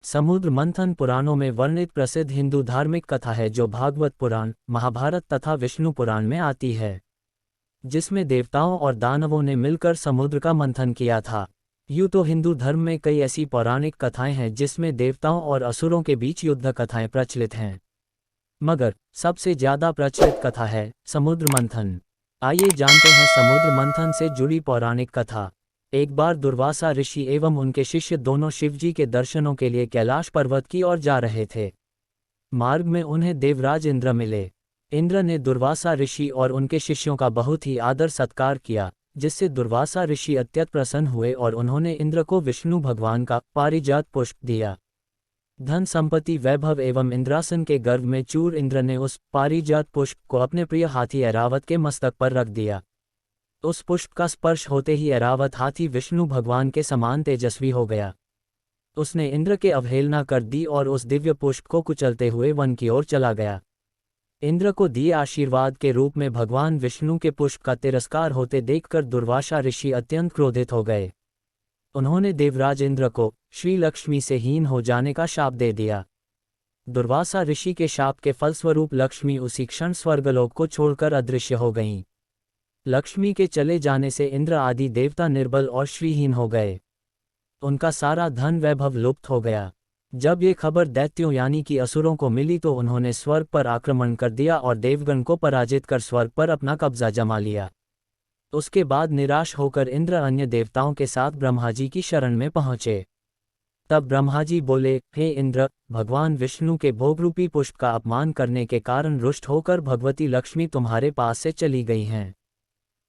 समुद्र मंथन पुराणों में वर्णित प्रसिद्ध हिंदू धार्मिक कथा है जो भागवत पुराण, महाभारत तथा विष्णु पुराण में आती है, जिसमें देवताओं और दानवों ने मिलकर समुद्र का मंथन किया था। यूं तो हिंदू धर्म में कई ऐसी पौराणिक कथाएं हैं जिसमें देवताओं और असुरों के बीच युद्ध कथाएं प्रचलित हैं, मगर सबसे ज्यादा प्रचलित कथा है समुद्र मंथन। आइए जानते हैं समुद्र मंथन से जुड़ी पौराणिक कथा। एक बार दुर्वासा ऋषि एवं उनके शिष्य दोनों शिवजी के दर्शनों के लिए कैलाश पर्वत की ओर जा रहे थे। मार्ग में उन्हें देवराज इंद्र मिले। इंद्र ने दुर्वासा ऋषि और उनके शिष्यों का बहुत ही आदर सत्कार किया, जिससे दुर्वासा ऋषि अत्यंत प्रसन्न हुए और उन्होंने इंद्र को विष्णु भगवान का पारिजात पुष्प दिया। धन संपत्ति वैभव एवं इंद्रासन के गर्व में चूर इंद्र ने उस पारिजात पुष्प को अपने प्रिय हाथी ऐरावत के मस्तक पर रख दिया। उस पुष्प का स्पर्श होते ही ऐरावत हाथी विष्णु भगवान के समान तेजस्वी हो गया। उसने इंद्र के अवहेलना कर दी और उस दिव्य पुष्प को कुचलते हुए वन की ओर चला गया। इंद्र को दिए आशीर्वाद के रूप में भगवान विष्णु के पुष्प का तिरस्कार होते देखकर दुर्वासा ऋषि अत्यंत क्रोधित हो गए। उन्होंने देवराज इंद्र को श्री लक्ष्मी से हीन हो जाने का शाप दे दिया। दुर्वासा ऋषि के शाप के फलस्वरूप लक्ष्मी उसी क्षण स्वर्गलोक को छोड़कर अदृश्य हो गईं। लक्ष्मी के चले जाने से इंद्र आदि देवता निर्बल और श्रीहीन हो गए। उनका सारा धन वैभव लुप्त हो गया। जब ये खबर दैत्यों यानी कि असुरों को मिली तो उन्होंने स्वर्ग पर आक्रमण कर दिया और देवगण को पराजित कर स्वर्ग पर अपना कब्जा जमा लिया। उसके बाद निराश होकर इंद्र अन्य देवताओं के साथ ब्रह्मा जी की शरण में पहुंचे। तब ब्रह्मा जी बोले, हे इंद्र, भगवान विष्णु के भोगरूपी पुष्प का अपमान करने के कारण रुष्ट होकर भगवती लक्ष्मी तुम्हारे पास से चली गई हैं।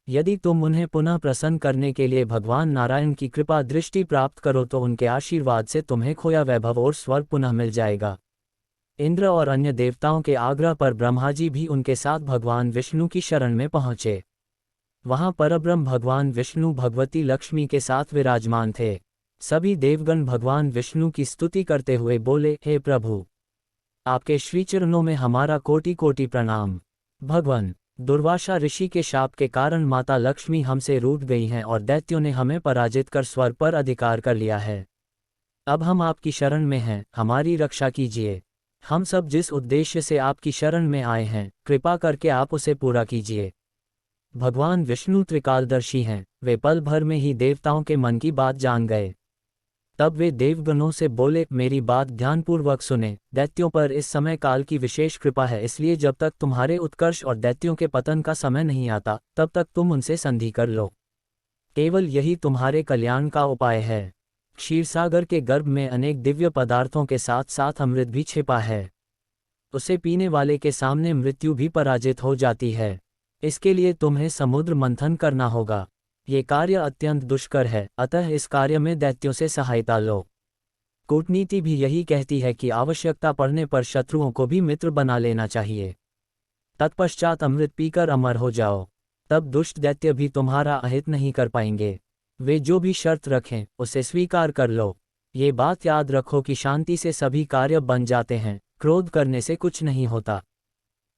यदि तुम उन्हें पुनः प्रसन्न करने के लिए भगवान नारायण की कृपा दृष्टि प्राप्त करो तो उनके आशीर्वाद से तुम्हें खोया वैभव और स्वर्ग पुनः मिल जाएगा। इंद्र और अन्य देवताओं के आग्रह पर ब्रह्मा जी भी उनके साथ भगवान विष्णु की शरण में पहुंचे। वहां परब्रह्म भगवान विष्णु भगवती लक्ष्मी के साथ विराजमान थे। सभी देवगण भगवान विष्णु की स्तुति करते हुए बोले, हे प्रभु, आपके श्रीचरणों में हमारा कोटि कोटि प्रणाम। भगवान, दुर्वासा ऋषि के शाप के कारण माता लक्ष्मी हमसे रूठ गई हैं और दैत्यों ने हमें पराजित कर स्वर्ग पर अधिकार कर लिया है। अब हम आपकी शरण में हैं, हमारी रक्षा कीजिए। हम सब जिस उद्देश्य से आपकी शरण में आए हैं, कृपा करके आप उसे पूरा कीजिए। भगवान विष्णु त्रिकालदर्शी हैं, वे पल भर में ही देवताओं के मन की बात जान गए। तब वे देवगणों से बोले, मेरी बात ध्यानपूर्वक सुने। दैत्यों पर इस समय काल की विशेष कृपा है, इसलिए जब तक तुम्हारे उत्कर्ष और दैत्यों के पतन का समय नहीं आता तब तक तुम उनसे संधि कर लो। केवल यही तुम्हारे कल्याण का उपाय है। क्षीरसागर के गर्भ में अनेक दिव्य पदार्थों के साथ साथ अमृत भी छिपा है। उसे पीने वाले के सामने मृत्यु भी पराजित हो जाती है। इसके लिए तुम्हें समुद्र मंथन करना होगा। ये कार्य अत्यंत दुष्कर है, अतः इस कार्य में दैत्यों से सहायता लो। कूटनीति भी यही कहती है कि आवश्यकता पड़ने पर शत्रुओं को भी मित्र बना लेना चाहिए। तत्पश्चात अमृत पीकर अमर हो जाओ, तब दुष्ट दैत्य भी तुम्हारा अहित नहीं कर पाएंगे। वे जो भी शर्त रखें उसे स्वीकार कर लो। ये बात याद रखो कि शांति से सभी कार्य बन जाते हैं, क्रोध करने से कुछ नहीं होता।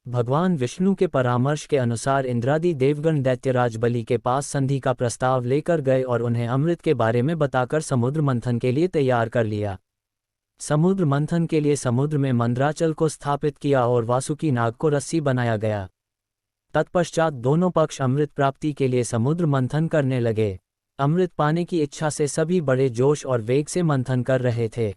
भगवान विष्णु के परामर्श के अनुसार इंद्रादि देवगण दैत्यराज बलि के पास संधि का प्रस्ताव लेकर गए और उन्हें अमृत के बारे में बताकर समुद्र मंथन के लिए तैयार कर लिया। समुद्र मंथन के लिए समुद्र में मंदराचल को स्थापित किया और वासुकी नाग को रस्सी बनाया गया। तत्पश्चात दोनों पक्ष अमृत प्राप्ति के लिए समुद्र मंथन करने लगे। अमृत पाने की इच्छा से सभी बड़े जोश और वेग से मंथन कर रहे थे।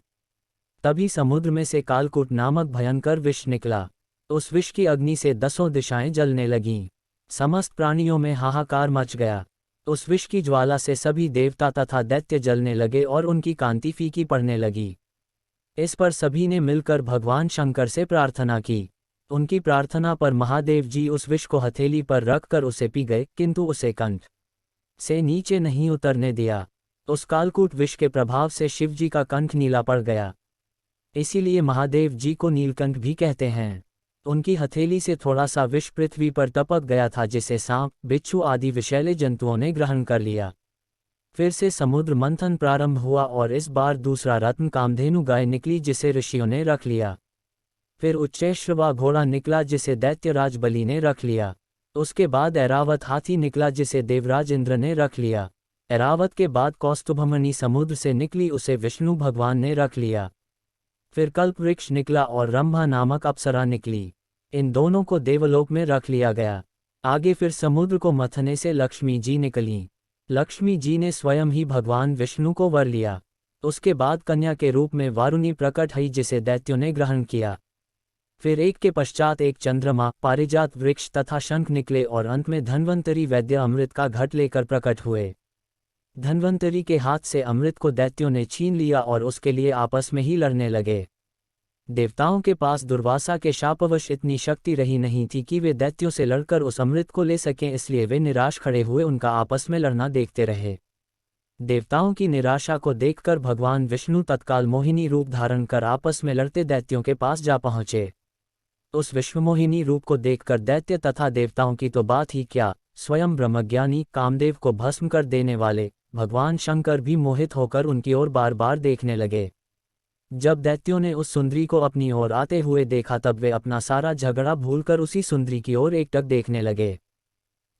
तभी समुद्र में से कालकूट नामक भयंकर विष निकला। उस विष की अग्नि से 10 दिशाएं जलने लगीं। समस्त प्राणियों में हाहाकार मच गया। उस विष की ज्वाला से सभी देवता तथा दैत्य जलने लगे और उनकी कांति फीकी पड़ने लगी। इस पर सभी ने मिलकर भगवान शंकर से प्रार्थना की। उनकी प्रार्थना पर महादेव जी उस विष को हथेली पर रखकर उसे पी गए, किंतु उसे कंठ से नीचे नहीं उतरने दिया। उस कालकूट विष के प्रभाव से शिवजी का कंठ नीला पड़ गया। इसीलिए महादेव जी को नीलकंठ भी कहते हैं। उनकी हथेली से थोड़ा सा विष पृथ्वी पर टपक गया था, जिसे सांप, बिच्छू आदि विषैले जंतुओं ने ग्रहण कर लिया। फिर से समुद्र मंथन प्रारंभ हुआ और इस बार दूसरा रत्न कामधेनु गाय निकली, जिसे ऋषियों ने रख लिया। फिर उच्चैश्रवा घोड़ा निकला, जिसे दैत्यराज बलि ने रख लिया। उसके बाद ऐरावत हाथी निकला, जिसे देवराज इंद्र ने रख लिया। ऐरावत के बाद कौस्तुभमणि समुद्र से निकली, उसे विष्णु भगवान ने रख लिया। फिर कल्प वृक्ष निकला और रंभा नामक अप्सरा निकली। इन दोनों को देवलोक में रख लिया गया। आगे फिर समुद्र को मथने से लक्ष्मी जी निकलीं। लक्ष्मी जी ने स्वयं ही भगवान विष्णु को वर लिया। उसके बाद कन्या के रूप में वारुणी प्रकट हुई जिसे दैत्यों ने ग्रहण किया। फिर एक के पश्चात एक चंद्रमा, पारिजात वृक्ष तथा शंख निकले और अंत में धन्वंतरी वैद्य अमृत का घट लेकर प्रकट हुए। धन्वंतरी के हाथ से अमृत को दैत्यों ने छीन लिया और उसके लिए आपस में ही लड़ने लगे। देवताओं के पास दुर्वासा के शापवश इतनी शक्ति रही नहीं थी कि वे दैत्यों से लड़कर उस अमृत को ले सकें, इसलिए वे निराश खड़े हुए उनका आपस में लड़ना देखते रहे। देवताओं की निराशा को देखकर भगवान विष्णु तत्काल मोहिनी रूप धारण कर आपस में लड़ते दैत्यों के पास जा पहुंचे। उस विश्वमोहिनी रूप को देखकर दैत्य तथा देवताओं की तो बात ही क्या, स्वयं ब्रह्मज्ञानी कामदेव को भस्म कर देने वाले भगवान शंकर भी मोहित होकर उनकी ओर बार बार देखने लगे। जब दैत्यों ने उस सुंदरी को अपनी ओर आते हुए देखा तब वे अपना सारा झगड़ा भूलकर उसी सुंदरी की ओर एकटक देखने लगे।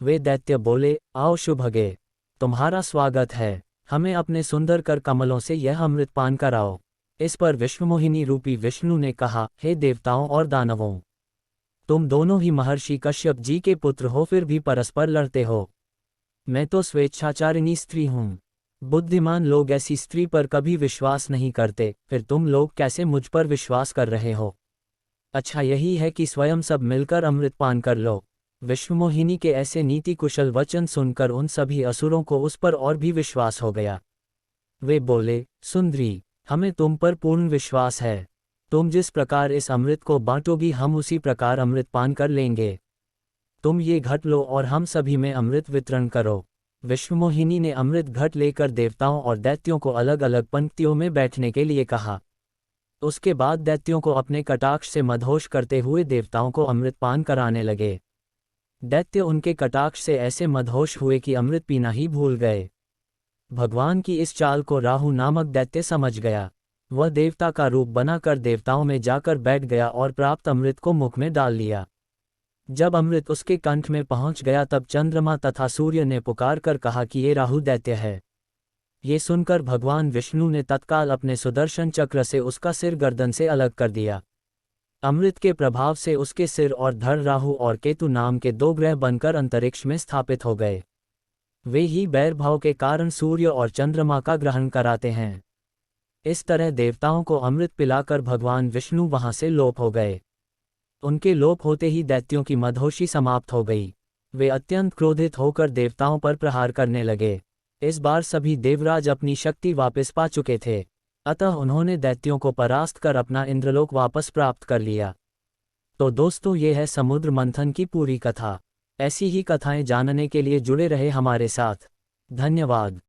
वे दैत्य बोले, आओ शुभगे, तुम्हारा स्वागत है, हमें अपने सुंदर कर कमलों से यह अमृत पान कराओ। इस पर विश्वमोहिनी रूपी विष्णु ने कहा, हे देवताओं और दानवों, तुम दोनों ही महर्षि कश्यप जी के पुत्र हो, फिर भी परस्पर लड़ते हो। मैं तो स्वेच्छाचारिणी स्त्री हूँ। बुद्धिमान लोग ऐसी स्त्री पर कभी विश्वास नहीं करते, फिर तुम लोग कैसे मुझ पर विश्वास कर रहे हो? अच्छा यही है कि स्वयं सब मिलकर अमृत पान कर लो। विश्वमोहिनी के ऐसे नीति कुशल वचन सुनकर उन सभी असुरों को उस पर और भी विश्वास हो गया। वे बोले, सुंदरी, हमें तुम पर पूर्ण विश्वास है। तुम जिस प्रकार इस अमृत को बांटोगी हम उसी प्रकार अमृत पान कर लेंगे। तुम ये घट लो और हम सभी में अमृत वितरण करो। विश्वमोहिनी ने अमृत घट लेकर देवताओं और दैत्यों को अलग अलग पंक्तियों में बैठने के लिए कहा। उसके बाद दैत्यों को अपने कटाक्ष से मदहोश करते हुए देवताओं को अमृत पान कराने लगे। दैत्य उनके कटाक्ष से ऐसे मदहोश हुए कि अमृत पीना ही भूल गए। भगवान की इस चाल को राहु नामक दैत्य समझ गया। वह देवता का रूप बनाकर देवताओं में जाकर बैठ गया और प्राप्त अमृत को मुख में डाल लिया। जब अमृत उसके कंठ में पहुंच गया तब चंद्रमा तथा सूर्य ने पुकार कर कहा कि ये राहु दैत्य है। ये सुनकर भगवान विष्णु ने तत्काल अपने सुदर्शन चक्र से उसका सिर गर्दन से अलग कर दिया। अमृत के प्रभाव से उसके सिर और धड़ राहु और केतु नाम के दो ग्रह बनकर अंतरिक्ष में स्थापित हो गए। वे ही बैरभाव के कारण सूर्य और चंद्रमा का ग्रहण कराते हैं। इस तरह देवताओं को अमृत पिलाकर भगवान विष्णु वहां से लोप हो गए। उनके लोप होते ही दैत्यों की मदहोशी समाप्त हो गई। वे अत्यंत क्रोधित होकर देवताओं पर प्रहार करने लगे। इस बार सभी देवराज अपनी शक्ति वापस पा चुके थे, अतः उन्होंने दैत्यों को परास्त कर अपना इंद्रलोक वापस प्राप्त कर लिया। तो दोस्तों, ये है समुद्र मंथन की पूरी कथा। ऐसी ही कथाएं जानने के लिए जुड़े रहे हमारे साथ। धन्यवाद।